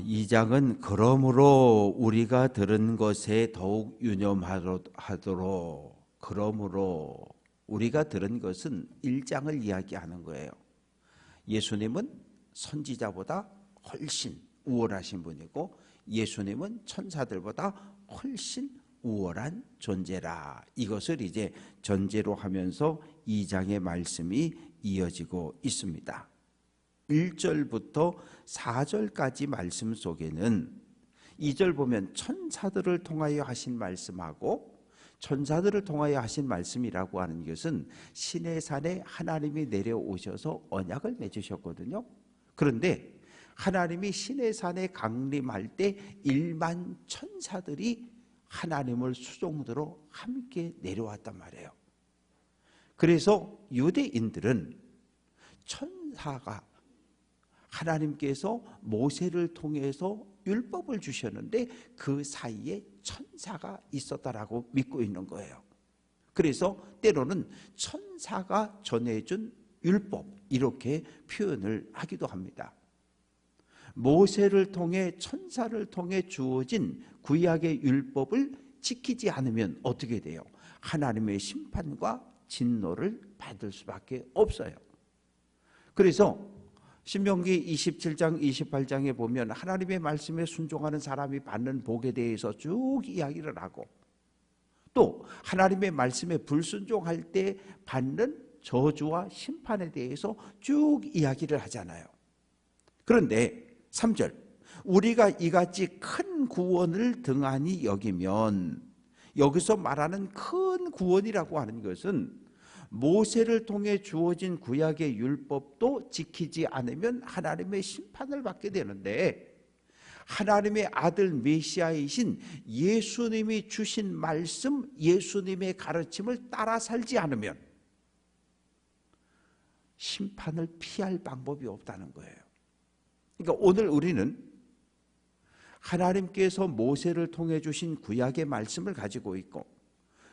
이 장은 그러므로 우리가 들은 것에 더욱 유념하도록, 그러므로 우리가 들은 것은 1장을 이야기하는 거예요. 예수님은 선지자보다 훨씬 우월하신 분이고 예수님은 천사들보다 훨씬 우월한 존재라. 이것을 이제 전제로 하면서 2장의 말씀이 이어지고 있습니다. 1절부터 4절까지 말씀 속에는 2절 보면 천사들을 통하여 하신 말씀하고 천사들을 통하여 하신 말씀이라고 하는 것은 시내산에 하나님이 내려오셔서 언약을 맺으셨거든요. 그런데 하나님이 시내산에 강림할 때 1만 천사들이 하나님을 수종들어 함께 내려왔단 말이에요. 그래서 유대인들은 천사가 하나님께서 모세를 통해서 율법을 주셨는데 그 사이에 천사가 있었다라고 믿고 있는 거예요. 그래서 때로는 천사가 전해준 율법 이렇게 표현을 하기도 합니다. 모세를 통해 천사를 통해 주어진 구약의 율법을 지키지 않으면 어떻게 돼요? 하나님의 심판과 진노를 받을 수밖에 없어요. 그래서 신명기 27장 28장에 보면 하나님의 말씀에 순종하는 사람이 받는 복에 대해서 쭉 이야기를 하고 또 하나님의 말씀에 불순종할 때 받는 저주와 심판에 대해서 쭉 이야기를 하잖아요. 그런데 3절 우리가 이같이 큰 구원을 등한히 여기면, 여기서 말하는 큰 구원이라고 하는 것은 모세를 통해 주어진 구약의 율법도 지키지 않으면 하나님의 심판을 받게 되는데, 하나님의 아들 메시아이신 예수님이 주신 말씀, 예수님의 가르침을 따라 살지 않으면 심판을 피할 방법이 없다는 거예요. 그러니까 오늘 우리는 하나님께서 모세를 통해 주신 구약의 말씀을 가지고 있고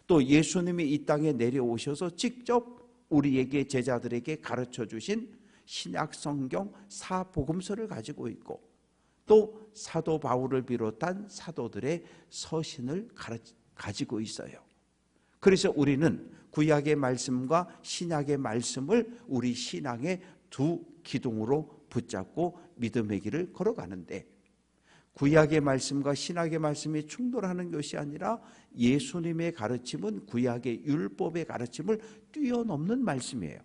또 예수님이 이 땅에 내려오셔서 직접 우리에게 제자들에게 가르쳐 주신 신약 성경 사복음서를 가지고 있고 또 사도 바울을 비롯한 사도들의 서신을 가지고 있어요. 그래서 우리는 구약의 말씀과 신약의 말씀을 우리 신앙의 두 기둥으로 붙잡고 믿음의 길을 걸어가는데, 구약의 말씀과 신약의 말씀이 충돌하는 것이 아니라 예수님의 가르침은 구약의 율법의 가르침을 뛰어넘는 말씀이에요.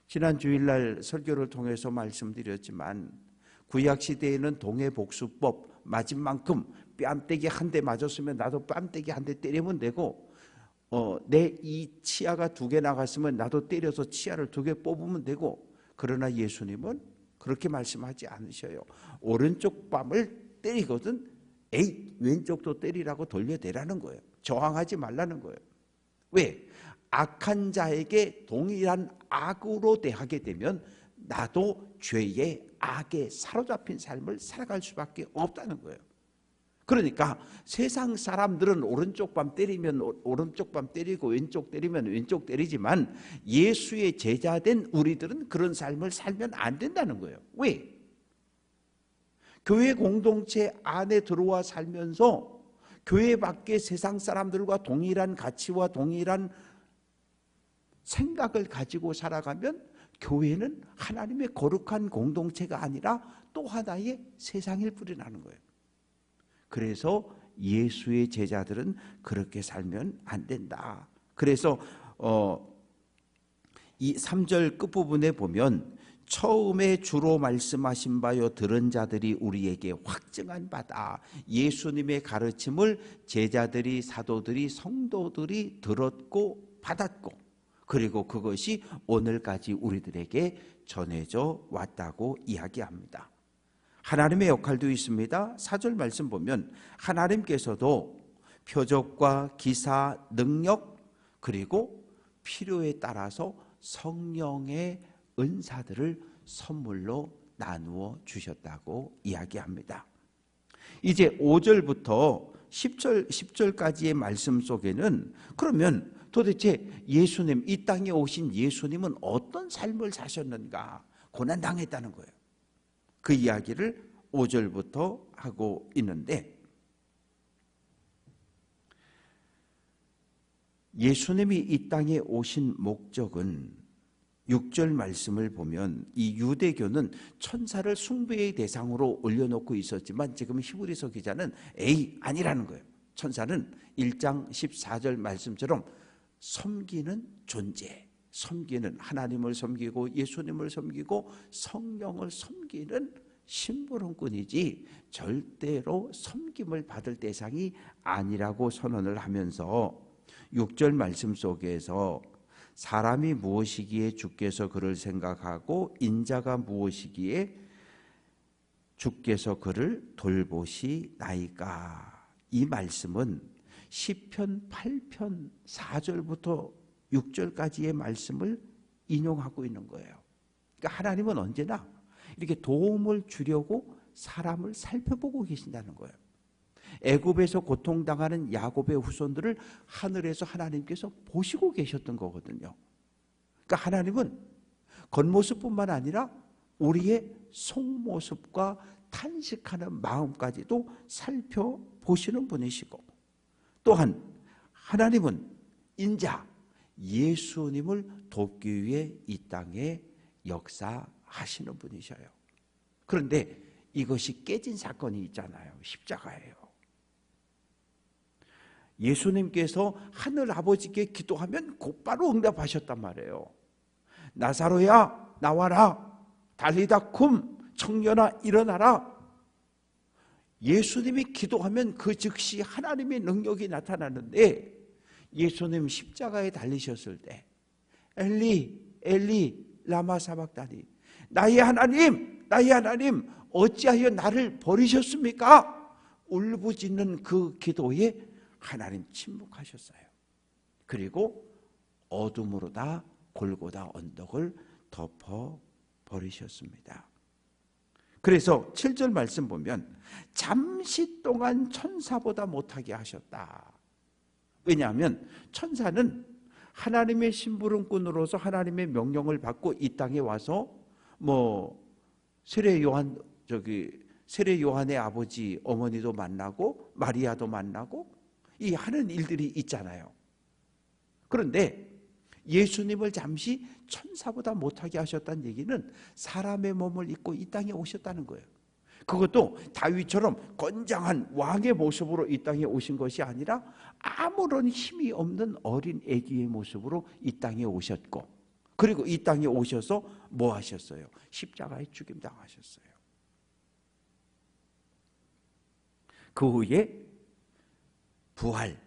지난 주일날 설교를 통해서 말씀드렸지만 구약 시대에는 동해복수법 맞은 만큼 뺨때기 한 대 맞았으면 나도 뺨때기 한 대 때리면 되고 내 이 치아가 2개 나갔으면 나도 때려서 치아를 2개 뽑으면 되고, 그러나 예수님은 그렇게 말씀하지 않으셔요. 오른쪽 뺨을 때리거든 에이 왼쪽도 때리라고 돌려대라는 거예요. 저항하지 말라는 거예요. 왜? 악한 자에게 동일한 악으로 대하게 되면 나도 죄의 악에 사로잡힌 삶을 살아갈 수밖에 없다는 거예요. 그러니까 세상 사람들은 오른쪽 뺨 때리면 오른쪽 뺨 때리고 왼쪽 때리면 왼쪽 때리지만 예수의 제자된 우리들은 그런 삶을 살면 안 된다는 거예요. 왜? 교회 공동체 안에 들어와 살면서 교회 밖에 세상 사람들과 동일한 가치와 동일한 생각을 가지고 살아가면 교회는 하나님의 거룩한 공동체가 아니라 또 하나의 세상일 뿐이라는 거예요. 그래서 예수의 제자들은 그렇게 살면 안 된다. 그래서 이 3절 끝부분에 보면 처음에 주로 말씀하신 바요 들은 자들이 우리에게 확증한 바다. 예수님의 가르침을 제자들이, 사도들이, 성도들이 들었고 받았고 그리고 그것이 오늘까지 우리들에게 전해져 왔다고 이야기합니다. 하나님의 역할도 있습니다. 4절 말씀 보면 하나님께서도 표적과 기사, 능력 그리고 필요에 따라서 성령의 은사들을 선물로 나누어 주셨다고 이야기합니다. 이제 5절부터 10절까지의 말씀 속에는 그러면 도대체 예수님, 이 땅에 오신 예수님은 어떤 삶을 사셨는가 고난당했다는 거예요. 그 이야기를 5절부터 하고 있는데, 예수님이 이 땅에 오신 목적은 6절 말씀을 보면 이 유대교는 천사를 숭배의 대상으로 올려놓고 있었지만 지금 히브리서 기자는 아니라는 거예요. 천사는 1장 14절 말씀처럼 섬기는 존재, 섬기는, 하나님을 섬기고 예수님을 섬기고 성령을 섬기는 심부름꾼이지 절대로 섬김을 받을 대상이 아니라고 선언을 하면서 6절 말씀 속에서 사람이 무엇이기에 주께서 그를 생각하고 인자가 무엇이기에 주께서 그를 돌보시나이까. 이 말씀은 시편 8편 4절부터 6절까지의 말씀을 인용하고 있는 거예요. 그러니까 하나님은 언제나 이렇게 도움을 주려고 사람을 살펴보고 계신다는 거예요. 애굽에서 고통당하는 야곱의 후손들을 하늘에서 하나님께서 보시고 계셨던 거거든요. 그러니까 하나님은 겉모습뿐만 아니라 우리의 속모습과 탄식하는 마음까지도 살펴보시는 분이시고, 또한 하나님은 인자 예수님을 돕기 위해 이 땅에 역사하시는 분이셔요. 그런데 이것이 깨진 사건이 있잖아요. 십자가예요. 예수님께서 하늘 아버지께 기도하면 곧바로 응답하셨단 말이에요. 나사로야 나와라, 달리다 쿰, 청년아 일어나라. 예수님이 기도하면 그 즉시 하나님의 능력이 나타나는데, 예수님 십자가에 달리셨을 때 엘리 엘리 라마 사박다니, 나의 하나님 나의 하나님 어찌하여 나를 버리셨습니까? 울부짖는 그 기도에 하나님 침묵하셨어요. 그리고 어둠으로 다 골고다 언덕을 덮어 버리셨습니다. 그래서 7절 말씀 보면 잠시 동안 천사보다 못하게 하셨다. 왜냐하면 천사는 하나님의 심부름꾼으로서 하나님의 명령을 받고 이 땅에 와서 세례 요한의 아버지 어머니도 만나고 마리아도 만나고 이 하는 일들이 있잖아요. 그런데 예수님을 잠시 천사보다 못하게 하셨다는 얘기는 사람의 몸을 입고 이 땅에 오셨다는 거예요. 그것도 다윗처럼 건장한 왕의 모습으로 이 땅에 오신 것이 아니라 아무런 힘이 없는 어린 아기의 모습으로 이 땅에 오셨고, 그리고 이 땅에 오셔서 뭐 하셨어요? 십자가에 죽임당하셨어요. 그 후에 부활,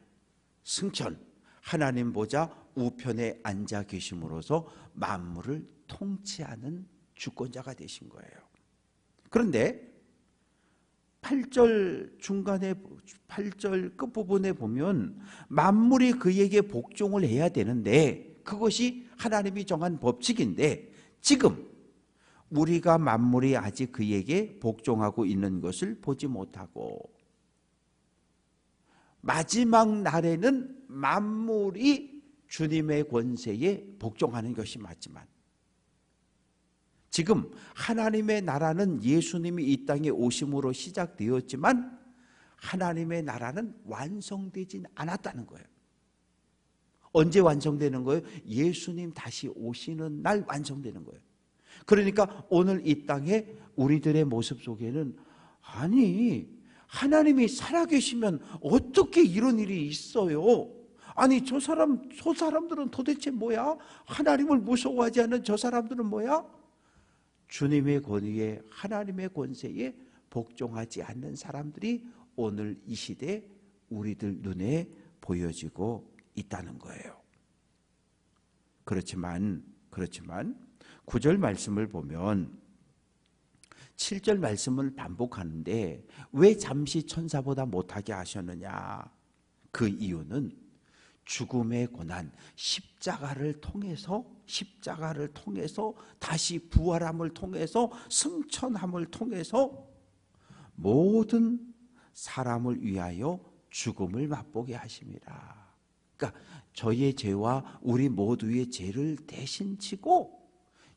승천, 하나님 보좌 우편에 앉아 계심으로써 만물을 통치하는 주권자가 되신 거예요. 그런데 8절 중간에 8절 끝부분에 보면 만물이 그에게 복종을 해야 되는데, 그것이 하나님이 정한 법칙인데, 지금 우리가 만물이 아직 그에게 복종하고 있는 것을 보지 못하고, 마지막 날에는 만물이 주님의 권세에 복종하는 것이 맞지만, 지금 하나님의 나라는 예수님이 이 땅에 오심으로 시작되었지만 하나님의 나라는 완성되진 않았다는 거예요. 언제 완성되는 거예요? 예수님 다시 오시는 날 완성되는 거예요. 그러니까 오늘 이 땅에 우리들의 모습 속에는, 아니 하나님이 살아계시면 어떻게 이런 일이 있어요? 아니 저 사람들은 도대체 뭐야? 하나님을 무서워하지 않는 저 사람들은 뭐야? 주님의 권위에, 하나님의 권세에 복종하지 않는 사람들이 오늘 이 시대 우리들 눈에 보여지고 있다는 거예요. 그렇지만 9절 말씀을 보면 7절 말씀을 반복하는데 왜 잠시 천사보다 못하게 하셨느냐? 그 이유는 죽음의 고난, 십자가를 통해서 다시 부활함을 통해서 승천함을 통해서 모든 사람을 위하여 죽음을 맛보게 하십니다. 그러니까 저희의 죄와 우리 모두의 죄를 대신 지고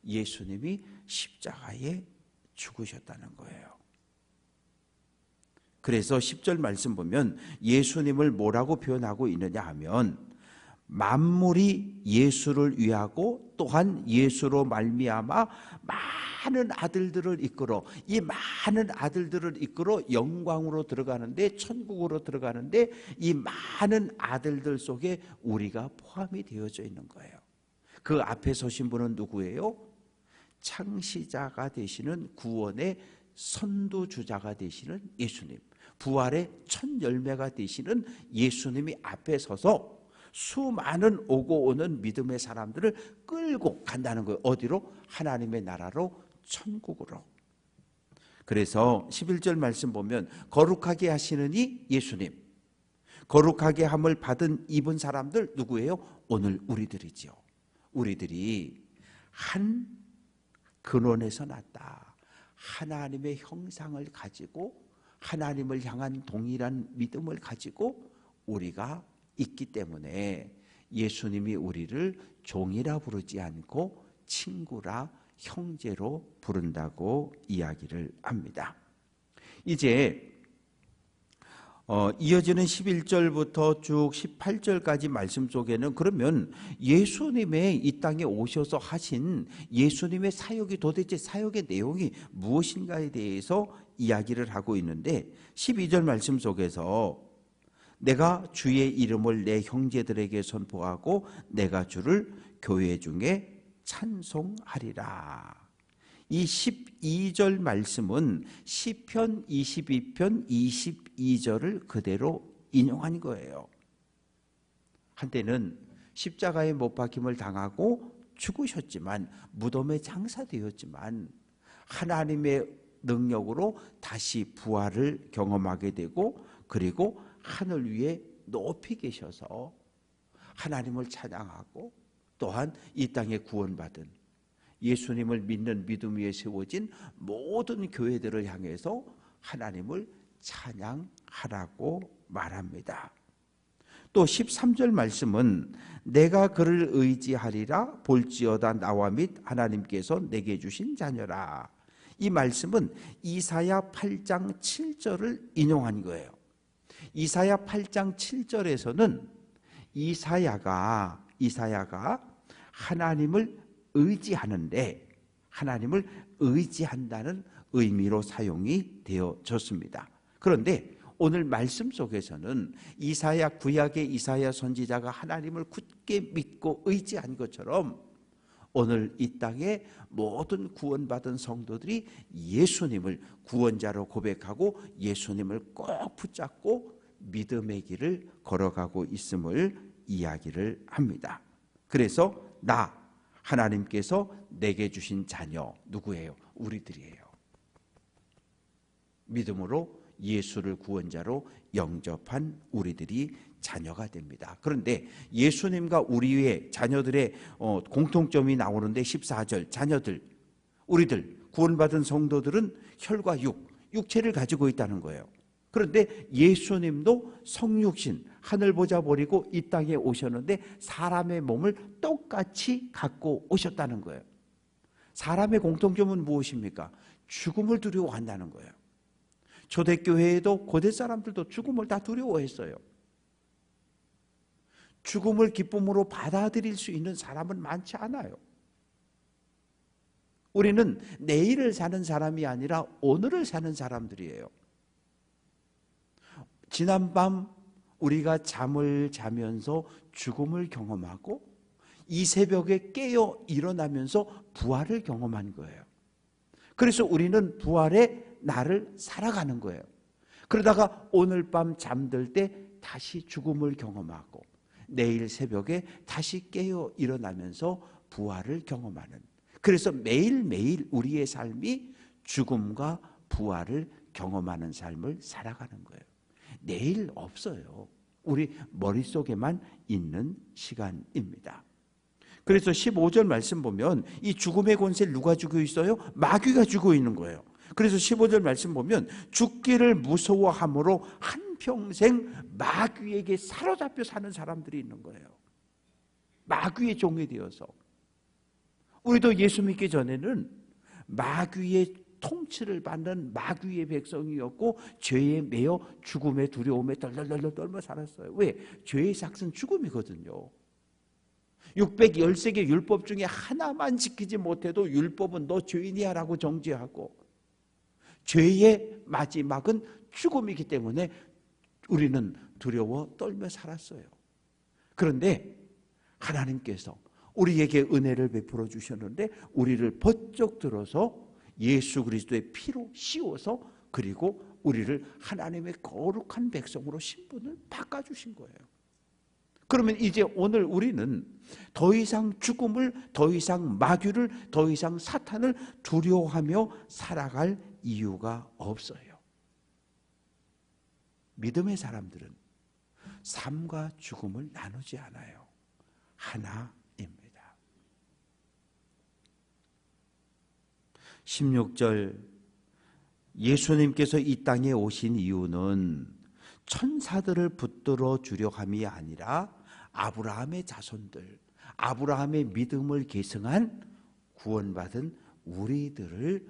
예수님이 십자가에 죽으셨다는 거예요. 그래서 10절 말씀 보면 예수님을 뭐라고 표현하고 있느냐 하면 만물이 예수를 위하고 또한 예수로 말미암아 많은 아들들을 이끌어 이 많은 아들들을 이끌어 영광으로 들어가는데 천국으로 들어가는데 이 많은 아들들 속에 우리가 포함이 되어져 있는 거예요. 그 앞에 서신 분은 누구예요? 창시자가 되시는 구원의 선두주자가 되시는 예수님, 부활의 첫 열매가 되시는 예수님이 앞에 서서 수많은 오고 오는 믿음의 사람들을 끌고 간다는 거예요. 어디로? 하나님의 나라로, 천국으로. 그래서 11절 말씀 보면 거룩하게 하시는 이 예수님, 거룩하게 함을 입은 사람들 누구예요? 오늘 우리들이죠. 우리들이 한 근원에서 났다. 하나님의 형상을 가지고 하나님을 향한 동일한 믿음을 가지고 우리가 있기 때문에 예수님이 우리를 종이라 부르지 않고 친구라 형제로 부른다고 이야기를 합니다. 이제 이어지는 11절부터 쭉 18절까지 말씀 속에는 그러면 예수님의 이 땅에 오셔서 하신 예수님의 사역이 도대체 사역의 내용이 무엇인가에 대해서 이야기를 하고 있는데 12절 말씀 속에서 내가 주의 이름을 내 형제들에게 선포하고 내가 주를 교회 중에 찬송하리라. 이 12절 말씀은 시편 22편 22절을 그대로 인용한 거예요. 한때는 십자가에 못 박힘을 당하고 죽으셨지만 무덤에 장사되었지만 하나님의 능력으로 다시 부활을 경험하게 되고 그리고 하늘 위에 높이 계셔서 하나님을 찬양하고 또한 이 땅에 구원받은 예수님을 믿는 믿음 위에 세워진 모든 교회들을 향해서 하나님을 찬양하라고 말합니다. 또 13절 말씀은 내가 그를 의지하리라 볼지어다 나와 및 하나님께서 내게 주신 자녀라. 이 말씀은 이사야 8장 7절을 인용한 거예요. 이사야 8장 7절에서는 이사야가 하나님을 의지하는데 하나님을 의지한다는 의미로 사용이 되어졌습니다. 그런데 오늘 말씀 속에서는 이사야 구약의 이사야 선지자가 하나님을 굳게 믿고 의지한 것처럼 오늘 이 땅의 모든 구원받은 성도들이 예수님을 구원자로 고백하고 예수님을 꼭 붙잡고 믿음의 길을 걸어가고 있음을 이야기를 합니다. 그래서 하나님께서 내게 주신 자녀 누구예요? 우리들이에요. 믿음으로 예수를 구원자로 영접한 우리들이 자녀가 됩니다. 그런데 예수님과 우리의 자녀들의 공통점이 나오는데 14절 자녀들, 우리들 구원받은 성도들은 혈과 육체를 가지고 있다는 거예요. 그런데 예수님도 성육신 하늘 보좌 버리고 이 땅에 오셨는데 사람의 몸을 똑같이 갖고 오셨다는 거예요. 사람의 공통점은 무엇입니까? 죽음을 두려워한다는 거예요. 초대교회에도 고대 사람들도 죽음을 다 두려워했어요. 죽음을 기쁨으로 받아들일 수 있는 사람은 많지 않아요. 우리는 내일을 사는 사람이 아니라 오늘을 사는 사람들이에요. 지난밤 우리가 잠을 자면서 죽음을 경험하고 이 새벽에 깨어 일어나면서 부활을 경험한 거예요. 그래서 우리는 부활의 날을 살아가는 거예요. 그러다가 오늘 밤 잠들 때 다시 죽음을 경험하고 내일 새벽에 다시 깨어 일어나면서 부활을 경험하는, 그래서 매일매일 우리의 삶이 죽음과 부활을 경험하는 삶을 살아가는 거예요. 내일 없어요. 우리 머릿속에만 있는 시간입니다. 그래서 15절 말씀 보면 이 죽음의 권세를 누가 쥐고 있어요? 마귀가 쥐고 있는 거예요. 그래서 15절 말씀 보면 죽기를 무서워함으로 한평생 마귀에게 사로잡혀 사는 사람들이 있는 거예요. 마귀의 종이 되어서. 우리도 예수 믿기 전에는 마귀의 통치를 받는 마귀의 백성이었고 죄에 매여 죽음의 두려움에 덜덜덜 떨며 살았어요. 왜? 죄의 삭은 죽음이거든요. 613개 율법 중에 하나만 지키지 못해도 율법은 너 죄인이야 라고 정죄하고, 죄의 마지막은 죽음이기 때문에 우리는 두려워 떨며 살았어요. 그런데 하나님께서 우리에게 은혜를 베풀어 주셨는데 우리를 번쩍 들어서 예수 그리스도의 피로 씌워서, 그리고 우리를 하나님의 거룩한 백성으로 신분을 바꿔주신 거예요. 그러면 이제 오늘 우리는 더 이상 죽음을, 더 이상 마귀를, 더 이상 사탄을 두려워하며 살아갈 이유가 없어요. 믿음의 사람들은 삶과 죽음을 나누지 않아요. 하나입니다. 16절, 예수님께서 이 땅에 오신 이유는 천사들을 붙들어 주려 함이 아니라 아브라함의 자손들, 아브라함의 믿음을 계승한 구원받은 우리들을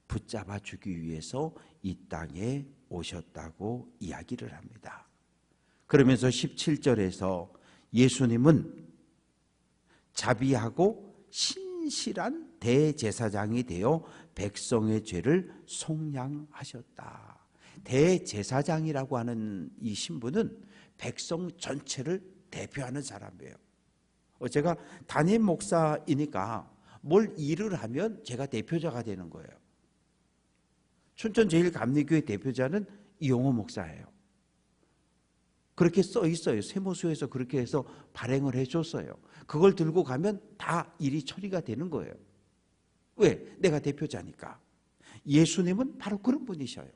붙잡아 주기 위해서 이 땅에 오셨다고 이야기를 합니다. 그러면서 17절에서 예수님은 자비하고 신실한 대제사장이 되어 백성의 죄를 속량하셨다. 대제사장이라고 하는 이 신분은 백성 전체를 대표하는 사람이에요. 제가 담임 목사이니까 뭘 일을 하면 제가 대표자가 되는 거예요. 춘천제일감리교회 대표자는 이용호 목사예요. 그렇게 써 있어요. 세무서에서 그렇게 해서 발행을 해줬어요. 그걸 들고 가면 다 일이 처리가 되는 거예요. 왜? 내가 대표자니까. 예수님은 바로 그런 분이셔요.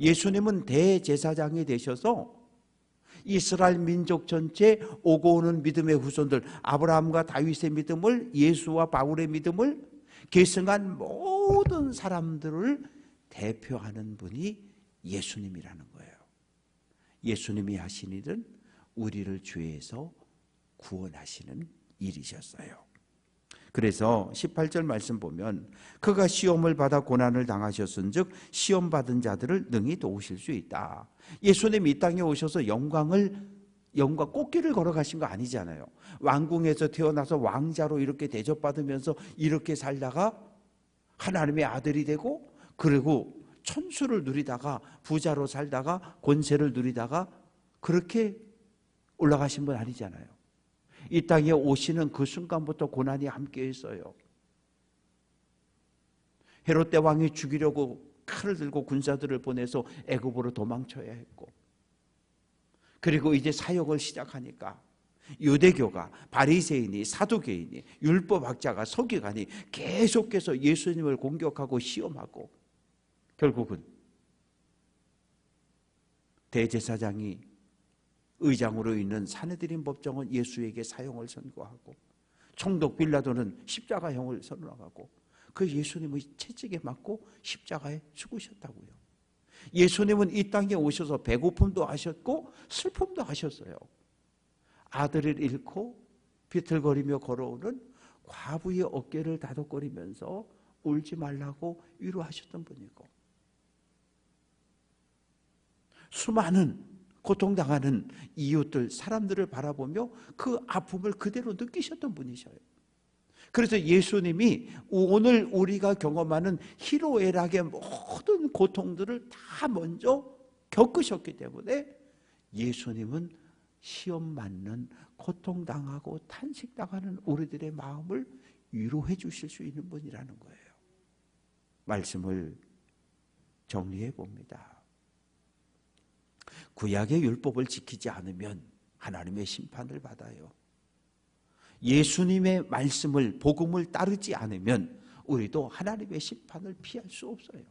예수님은 대제사장이 되셔서 이스라엘 민족 전체 오고 오는 믿음의 후손들, 아브라함과 다윗의 믿음을, 예수와 바울의 믿음을 계승한 모든 사람들을 대표하는 분이 예수님이라는 거예요. 예수님이 하신 일은 우리를 죄에서 구원하시는 일이셨어요. 그래서 18절 말씀 보면 그가 시험을 받아 고난을 당하셨은즉 시험 받은 자들을 능히 도우실 수 있다. 예수님이 이 땅에 오셔서 영광 꽃길을 걸어가신 거 아니잖아요. 왕궁에서 태어나서 왕자로 이렇게 대접받으면서 이렇게 살다가 하나님의 아들이 되고, 그리고 천수를 누리다가 부자로 살다가 권세를 누리다가 그렇게 올라가신 분 아니잖아요. 이 땅에 오시는 그 순간부터 고난이 함께 있어요. 헤롯 대왕이 죽이려고 칼을 들고 군사들을 보내서 애굽으로 도망쳐야 했고, 그리고 이제 사역을 시작하니까 유대교가, 바리새인이, 사두개인이, 율법학자가, 서기관이 계속해서 예수님을 공격하고 시험하고, 결국은 대제사장이 의장으로 있는 사내들인 법정은 예수에게 사형을 선고하고, 총독 빌라도는 십자가형을 선언하고, 그 예수님의 채찍에 맞고 십자가에 죽으셨다고요. 예수님은 이 땅에 오셔서 배고픔도 하셨고 슬픔도 하셨어요. 아들을 잃고 비틀거리며 걸어오는 과부의 어깨를 다독거리면서 울지 말라고 위로하셨던 분이고, 수많은 고통당하는 이웃들, 사람들을 바라보며 그 아픔을 그대로 느끼셨던 분이셔요. 그래서 예수님이 오늘 우리가 경험하는 희로애락의 모든 고통들을 다 먼저 겪으셨기 때문에 예수님은 시험 맞는, 고통당하고 탄식당하는 우리들의 마음을 위로해 주실 수 있는 분이라는 거예요. 말씀을 정리해 봅니다. 구약의 율법을 지키지 않으면 하나님의 심판을 받아요. 예수님의 말씀을, 복음을 따르지 않으면 우리도 하나님의 심판을 피할 수 없어요.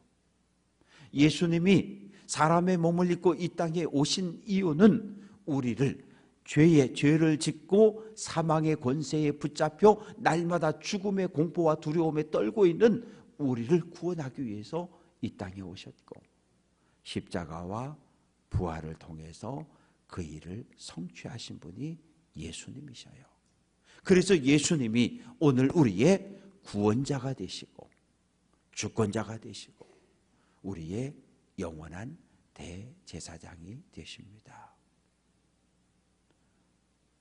예수님이 사람의 몸을 입고 이 땅에 오신 이유는 우리를 죄를 짓고 사망의 권세에 붙잡혀 날마다 죽음의 공포와 두려움에 떨고 있는 우리를 구원하기 위해서 이 땅에 오셨고, 십자가와 부활을 통해서 그 일을 성취하신 분이 예수님이셔요. 그래서 예수님이 오늘 우리의 구원자가 되시고 주권자가 되시고 우리의 영원한 대제사장이 되십니다.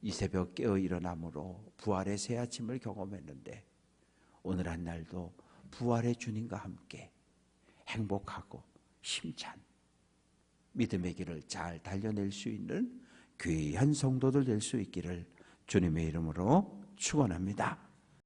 이 새벽 깨어 일어남으로 부활의 새 아침을 경험했는데 오늘 한 날도 부활의 주님과 함께 행복하고 힘찬 믿음의 길을 잘 달려낼 수 있는 귀한 성도들 될 수 있기를 주님의 이름으로 축원합니다.